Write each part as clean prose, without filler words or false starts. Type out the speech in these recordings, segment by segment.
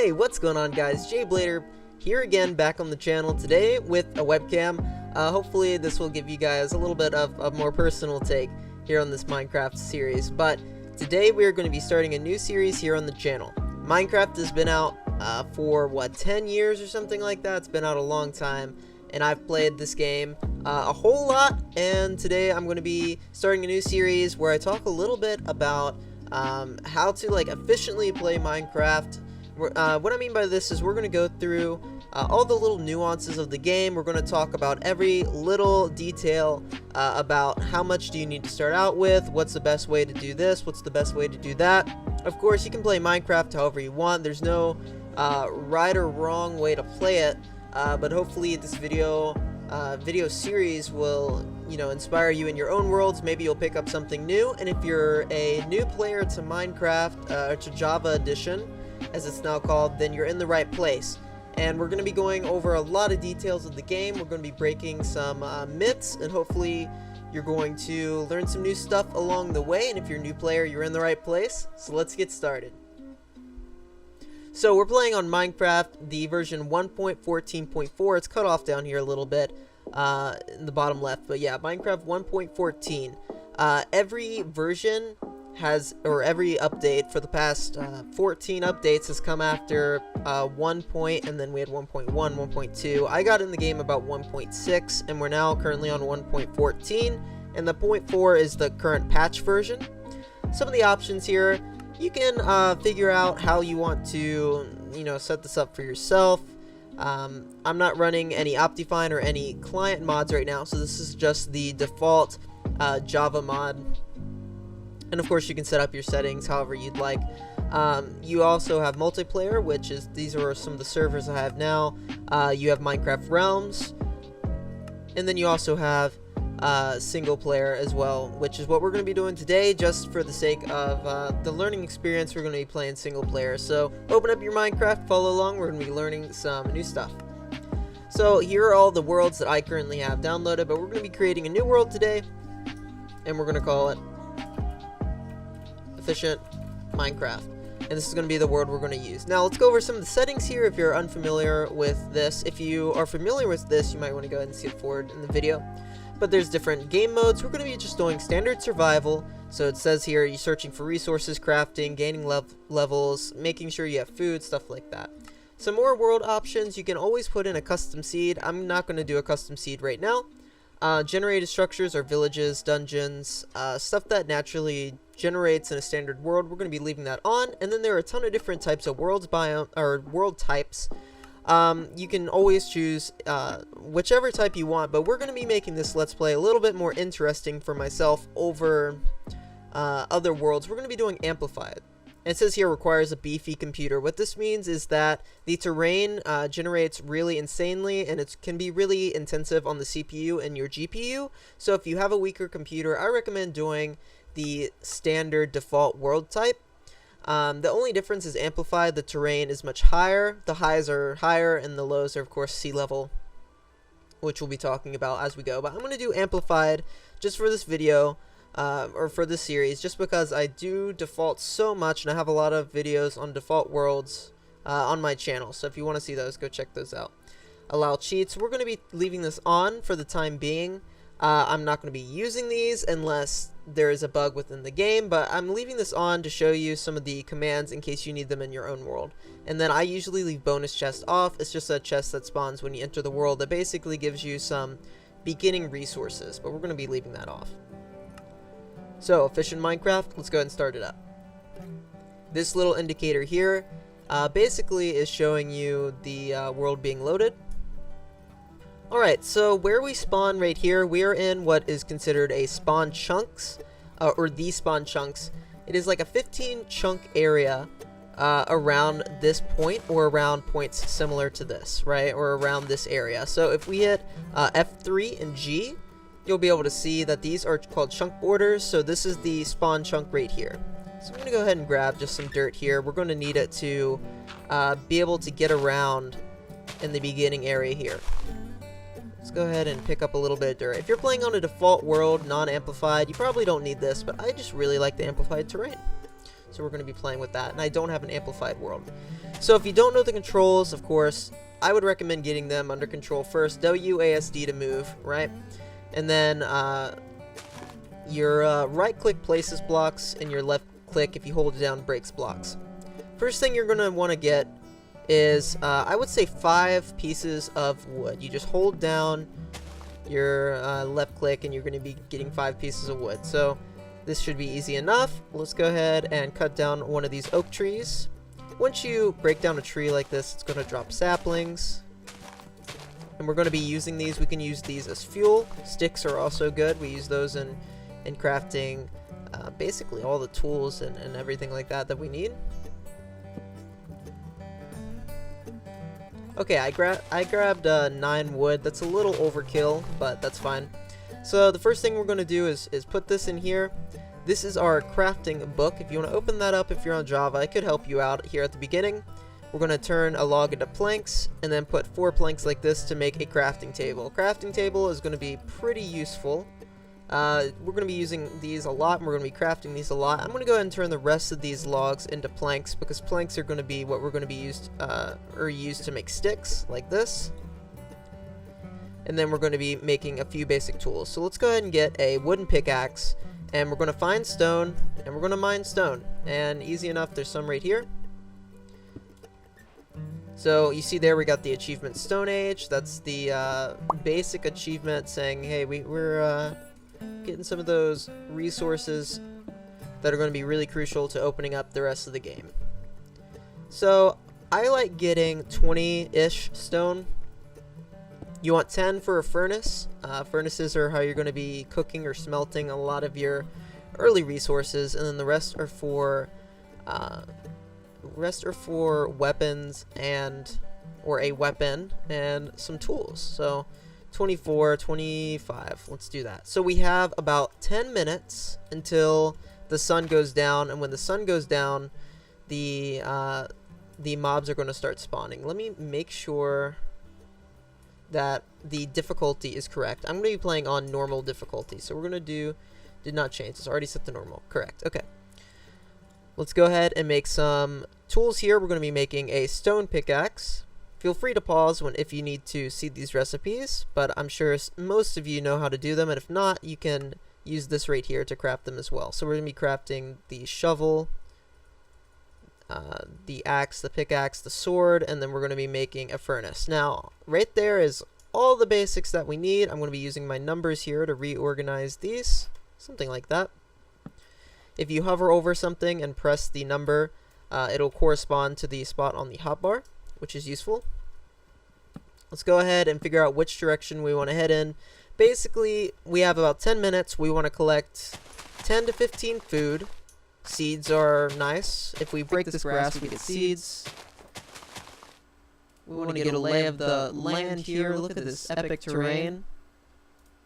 Hey, what's going on, guys? jblader here again, back on the channel today with a webcam. Hopefully this will give you guys a little bit of a more personal take here on this Minecraft series. But today we are going to be starting a new series here on the channel. Minecraft has been out for what, 10 years or something like that. It's been out a long time, and I've played this game a whole lot. And today I'm going to be starting a new series where I talk a little bit about how to efficiently play Minecraft. What I mean by this is we're going to go through all the little nuances of the game. We're going to talk about every little detail about how much do you need to start out with, what's the best way to do this, what's the best way to do that. Of course, you can play Minecraft however you want. There's no right or wrong way to play it, but hopefully this video series will, inspire you in your own worlds. Maybe you'll pick up something new. And if you're a new player to Minecraft, to Java Edition, as it's now called, then you're in the right place. And we're going to be going over a lot of details of the game. We're going to be breaking some myths, and hopefully you're going to learn some new stuff along the way. And if you're a new player, you're in the right place. So let's get started. So we're playing on Minecraft, the version 1.14.4. It's cut off down here a little bit in the bottom left. But yeah, Minecraft 1.14. Every version has, or every update for the past 14 updates has come after 1 point, and then we had 1.1, 1.2. I got in the game about 1.6, and we're now currently on 1.14, and the 0.4 is the current patch version. Some of the options here, you can figure out how you want to, set this up for yourself. I'm not running any Optifine or any client mods right now, so this is just the default Java mod. And of course you can set up your settings however you'd like. You also have multiplayer, which is, these are some of the servers I have now. You have Minecraft Realms, and then you also have single player as well, which is what we're going to be doing today. Just for the sake of the learning experience, we're going to be playing single player. So open up your Minecraft, follow along. We're going to be learning some new stuff. So here are all the worlds that I currently have downloaded, but we're going to be creating a new world today, and we're going to call it Efficient Minecraft, and this is going to be the word we're going to use. Now let's go over some of the settings here if you're unfamiliar with this. If you are familiar with this, you might want to go ahead and skip forward in the video. But there's different game modes. We're going to be just doing standard survival. So it says here you're searching for resources, crafting, gaining levels, making sure you have food, stuff like that. Some more world options. You can always put in a custom seed. I'm not going to do a custom seed right now. Generated structures are villages, dungeons, stuff that naturally generates in a standard world. We're going to be leaving that on. And then there are a ton of different types of world types. You can always choose whichever type you want, but we're going to be making this Let's Play a little bit more interesting for myself over other worlds. We're going to be doing amplified. And it says here requires a beefy computer. What this means is that the terrain generates really insanely, and it can be really intensive on the CPU and your GPU. So if you have a weaker computer, I recommend doing the standard default world type. The only difference is amplified. The terrain is much higher. The highs are higher, and the lows are, of course, sea level, which we'll be talking about as we go. But I'm going to do amplified just for this video. Or for this series, just because I do default so much, and I have a lot of videos on default worlds on my channel. So if you want to see those, go check those out. Allow cheats. We're going to be leaving this on for the time being. I'm not going to be using these unless there is a bug within the game, but I'm leaving this on to show you some of the commands in case you need them in your own world. And then I usually leave bonus chest off. It's just a chest that spawns when you enter the world that basically gives you some beginning resources, but we're going to be leaving that off. So, Efficient Minecraft, let's go ahead and start it up. This little indicator here basically is showing you the world being loaded. Alright, so where we spawn right here, we are in what is considered a spawn chunks, or the spawn chunks. It is like a 15 chunk area around this point, or around points similar to this, right? Or around this area. So if we hit F3 and G, you'll be able to see that these are called chunk borders. So this is the spawn chunk right here. So I'm going to go ahead and grab just some dirt here. We're going to need it to be able to get around in the beginning area here. Let's go ahead and pick up a little bit of dirt. If you're playing on a default world, non-amplified, you probably don't need this, but I just really like the amplified terrain. So we're going to be playing with that, and I don't have an amplified world. So if you don't know the controls, of course, I would recommend getting them under control first. WASD to move, right? And then your right click places blocks, and your left click, if you hold it down, breaks blocks. First thing you're going to want to get is, I would say 5 pieces of wood. You just hold down your left click and you're going to be getting 5 pieces of wood. So this should be easy enough. Let's go ahead and cut down one of these oak trees. Once you break down a tree like this, it's going to drop saplings. And we're going to be using these. We can use these as fuel. Sticks are also good. We use those in crafting basically all the tools and everything like that we need. Okay, I grabbed 9 wood. That's a little overkill, but that's fine. So the first thing we're going to do is put this in here. This is our crafting book. If you want to open that up, if you're on Java, I could help you out here at the beginning. We're going to turn a log into planks and then put 4 planks like this to make a crafting table. Crafting table is going to be pretty useful. We're going to be using these a lot, and we're going to be crafting these a lot. I'm going to go ahead and turn the rest of these logs into planks, because planks are going to be what we're going to be used to make sticks, like this. And then we're going to be making a few basic tools. So let's go ahead and get a wooden pickaxe, and we're going to find stone, and we're going to mine stone. And easy enough, there's some right here. So you see there we got the achievement Stone Age. That's the basic achievement saying, hey, we're getting some of those resources that are going to be really crucial to opening up the rest of the game. So I like getting 20-ish stone. You want 10 for a furnace. Furnaces are how you're going to be cooking or smelting a lot of your early resources, and then the rest are for weapons or a weapon and some tools. So 24, 25, let's do that. So we have about 10 minutes until the sun goes down, and when the sun goes down, the mobs are going to start spawning. Let me make sure that the difficulty is correct. I'm going to be playing on normal difficulty, so we're going to did not change. It's already set to normal. Correct. Okay. Let's go ahead and make some tools here. We're going to be making a stone pickaxe. Feel free to pause if you need to see these recipes, but I'm sure most of you know how to do them, and if not, you can use this right here to craft them as well. So we're going to be crafting the shovel, the axe, the pickaxe, the sword, and then we're going to be making a furnace. Now, right there is all the basics that we need. I'm going to be using my numbers here to reorganize these, something like that. If you hover over something and press the number, it'll correspond to the spot on the hotbar, which is useful. Let's go ahead and figure out which direction we want to head in. Basically, we have about 10 minutes. We want to collect 10 to 15 food. Seeds are nice. If we break this grass, we get seeds. We want to get a lay of the land here. Look at this epic terrain.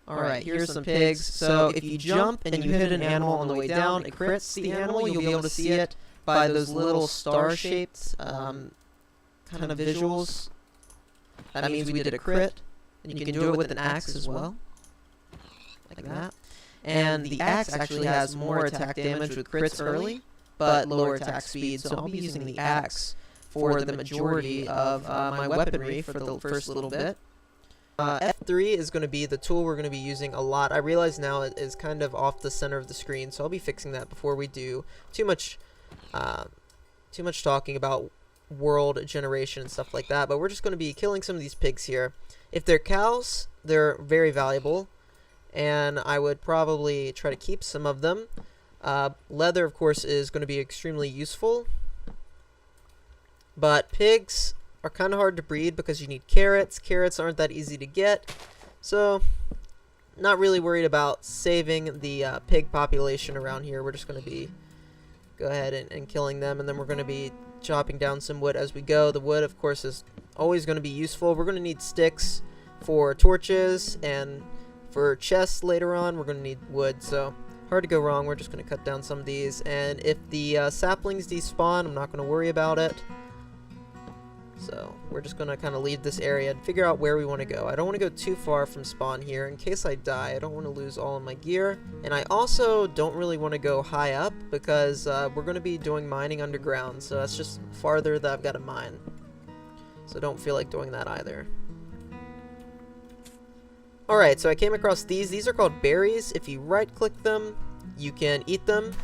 Alright, here's some pigs. So if you jump and you hit an animal on the way down, it crits the animal. You'll be able to see it by those little star-shaped kind of visuals. That means we did a crit. And you can do it with an axe as well. Like that. And the axe actually has more attack damage with crits early, but lower attack speed. So I'll be using the axe for the majority of my weaponry for the first little bit. F3 is going to be the tool we're going to be using a lot. I realize now it is kind of off the center of the screen, so I'll be fixing that before we do too much talking about world generation and stuff like that. But we're just going to be killing some of these pigs here. If they're cows, they're very valuable, and I would probably try to keep some of them. Leather, of course, is going to be extremely useful, but pigs are kind of hard to breed because you need carrots. Carrots aren't that easy to get, so not really worried about saving the pig population around here. We're just going to be go ahead and killing them, and then we're going to be chopping down some wood as we go. The wood, of course, is always going to be useful. We're going to need sticks for torches, and for chests later on we're going to need wood, so hard to go wrong. We're just going to cut down some of these, and if the saplings despawn, I'm not going to worry about it. So we're just going to kind of leave this area and figure out where we want to go. I don't want to go too far from spawn here in case I die. I don't want to lose all of my gear. And I also don't really want to go high up because we're going to be doing mining underground. So that's just farther that I've got to mine. So don't feel like doing that either. Alright, so I came across these. These are called berries. If you right click them, you can eat them.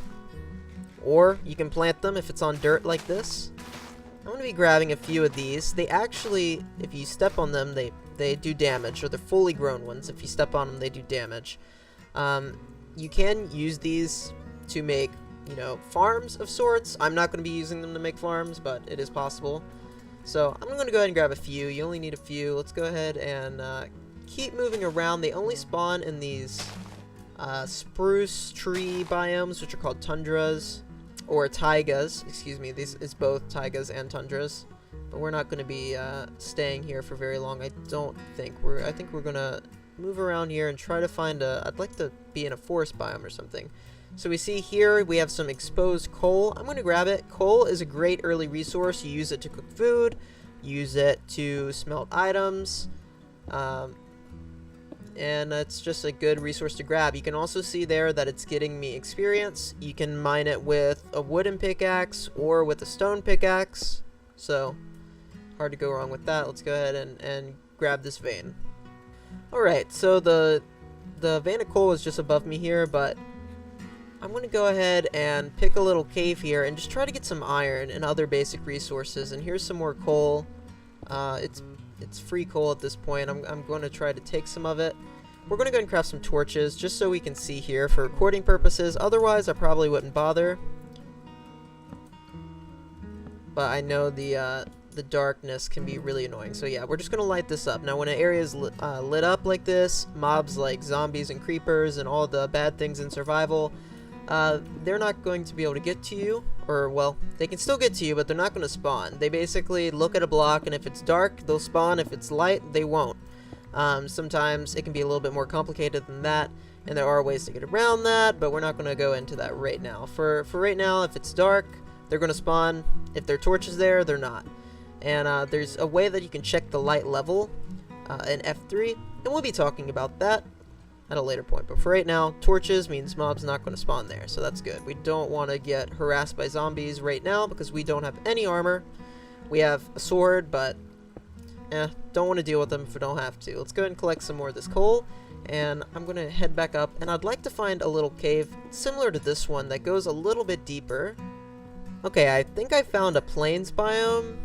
Or you can plant them if it's on dirt like this. I'm going to be grabbing a few of these. They actually, if you step on them, they do damage. Or the fully grown ones, if you step on them, they do damage. You can use these to make, you know, farms of sorts. I'm not going to be using them to make farms, but it is possible. So I'm going to go ahead and grab a few. You only need a few. Let's go ahead and keep moving around. They only spawn in these spruce tree biomes, which are called tundras. Or taigas, excuse me, this is both taigas and tundras. But we're not going to be staying here for very long, I don't think. I think we're going to move around here and try to find I'd like to be in a forest biome or something. So we see here we have some exposed coal. I'm going to grab it. Coal is a great early resource. You use it to cook food, use it to smelt items, and it's just a good resource to grab. You can also see there that it's getting me experience. You can mine it with a wooden pickaxe or with a stone pickaxe, so hard to go wrong with that. Let's go ahead and grab this vein. Alright, so the vein of coal is just above me here, but I'm going to go ahead and pick a little cave here and just try to get some iron and other basic resources. And here's some more coal. It's free coal at this point. I'm going to try to take some of it. We're going to go ahead and craft some torches just so we can see here for recording purposes. Otherwise, I probably wouldn't bother. But I know the darkness can be really annoying. So yeah, we're just going to light this up. Now, when an area is lit up like this, mobs like zombies and creepers and all the bad things in survival, they're not going to be able to get to you, or, well, they can still get to you, but they're not going to spawn. They basically look at a block, and if it's dark, they'll spawn. If it's light, they won't. Sometimes it can be a little bit more complicated than that, and there are ways to get around that, but we're not going to go into that right now. For right now, if it's dark, they're going to spawn. If there are torches there, they're not. And there's a way that you can check the light level in F3, and we'll be talking about that at a later point. But for right now, torches means mobs not going to spawn there, so that's good. We don't want to get harassed by zombies right now because we don't have any armor. We have a sword, but don't want to deal with them if we don't have to. Let's go ahead and collect some more of this coal, and I'm going to head back up, and I'd like to find a little cave similar to this one that goes a little bit deeper. Okay, I think I found a plains biome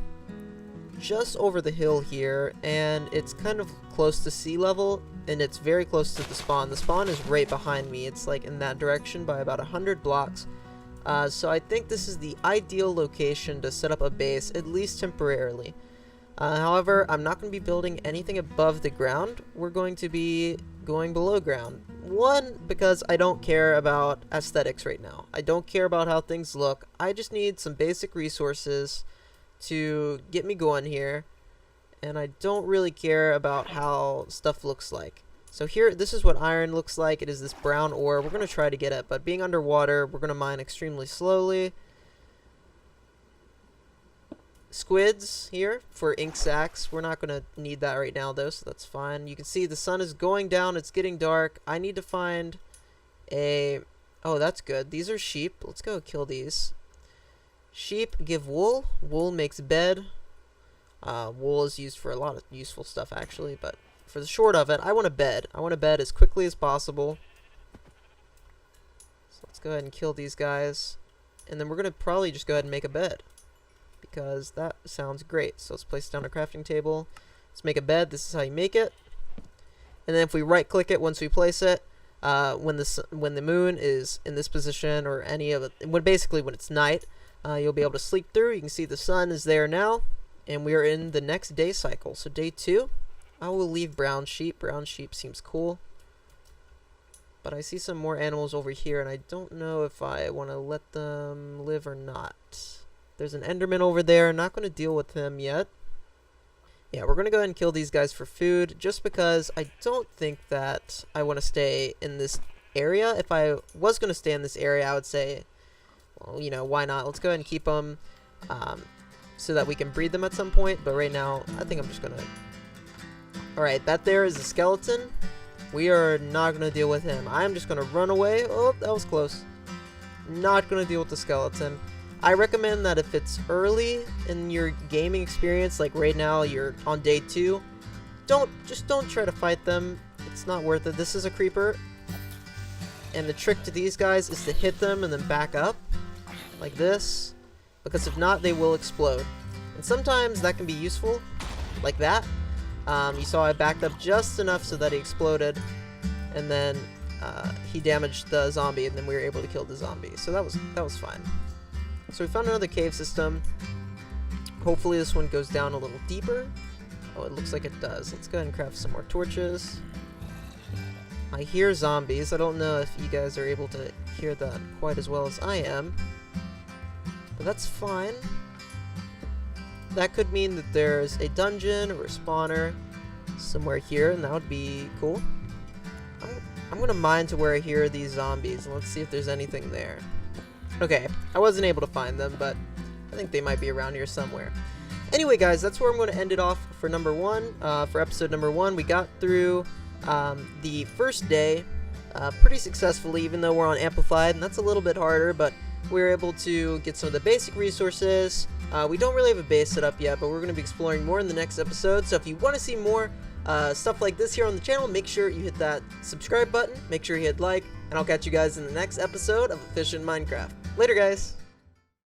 just over the hill here, and it's kind of close to sea level, and it's very close to the spawn. The spawn is right behind me. It's like in that direction by about 100 blocks. So I think this is the ideal location to set up a base, at least temporarily. However, I'm not going to be building anything above the ground. We're going to be going below ground. One, because I don't care about aesthetics right now. I don't care about how things look. I just need some basic resources to get me going here, and I don't really care about how stuff looks like. So here, this is what iron looks like. It is this brown ore. We're going to try to get it, but being underwater, we're going to mine extremely slowly. Squids here for ink sacs. We're not going to need that right now though, so that's fine. You can see the sun is going down. It's getting dark. I need to find a... Oh, that's good. These are sheep. Let's go kill these. Sheep give wool. Wool makes bed. Wool is used for a lot of useful stuff actually, but for the short of it, I want a bed. I want a bed as quickly as possible. So let's go ahead and kill these guys, and then we're going to probably just go ahead and make a bed, because that sounds great. So let's place down a crafting table. Let's make a bed. This is how you make it. And then if we right click it once we place it, when the moon is in this position, or any of it, basically when it's night, you'll be able to sleep through. You can see the sun is there now, and we are in the next day cycle. So day 2, I will leave brown sheep. Brown sheep seems cool. But I see some more animals over here, and I don't know if I want to let them live or not. There's an Enderman over there. Not going to deal with him yet. Yeah, we're going to go ahead and kill these guys for food, just because I don't think that I want to stay in this area. If I was going to stay in this area, I would say, well, you know, why not? Let's go ahead and keep them. so that we can breed them at some point, but right now, I think I'm just gonna... Alright, that there is a skeleton. We are not gonna deal with him. I'm just gonna run away. Oh, that was close. Not gonna deal with the skeleton. I recommend that if it's early in your gaming experience, like right now, you're on day 2, just don't try to fight them. It's not worth it. This is a creeper. And the trick to these guys is to hit them and then back up. Like this. Because if not, they will explode. And sometimes that can be useful. Like that. You saw I backed up just enough so that he exploded. And then he damaged the zombie, and then we were able to kill the zombie. So that was fine. So we found another cave system. Hopefully this one goes down a little deeper. Oh, it looks like it does. Let's go ahead and craft some more torches. I hear zombies. I don't know if you guys are able to hear that quite as well as I am. But that's fine. That could mean that there's a dungeon or a spawner somewhere here, and that would be cool. I'm gonna mine to where I hear these zombies, and let's see if there's anything there. Okay, I wasn't able to find them, but I think they might be around here somewhere. Anyway, guys, that's where I'm going to end it off for number 1. For episode number 1, we got through the first day pretty successfully, even though we're on Amplified, and that's a little bit harder, but we were able to get some of the basic resources. We don't really have a base set up yet, but we're going to be exploring more in the next episode, so if you want to see more stuff like this here on the channel, make sure you hit that subscribe button, make sure you hit like, and I'll catch you guys in the next episode of Efficient Minecraft. Later, guys!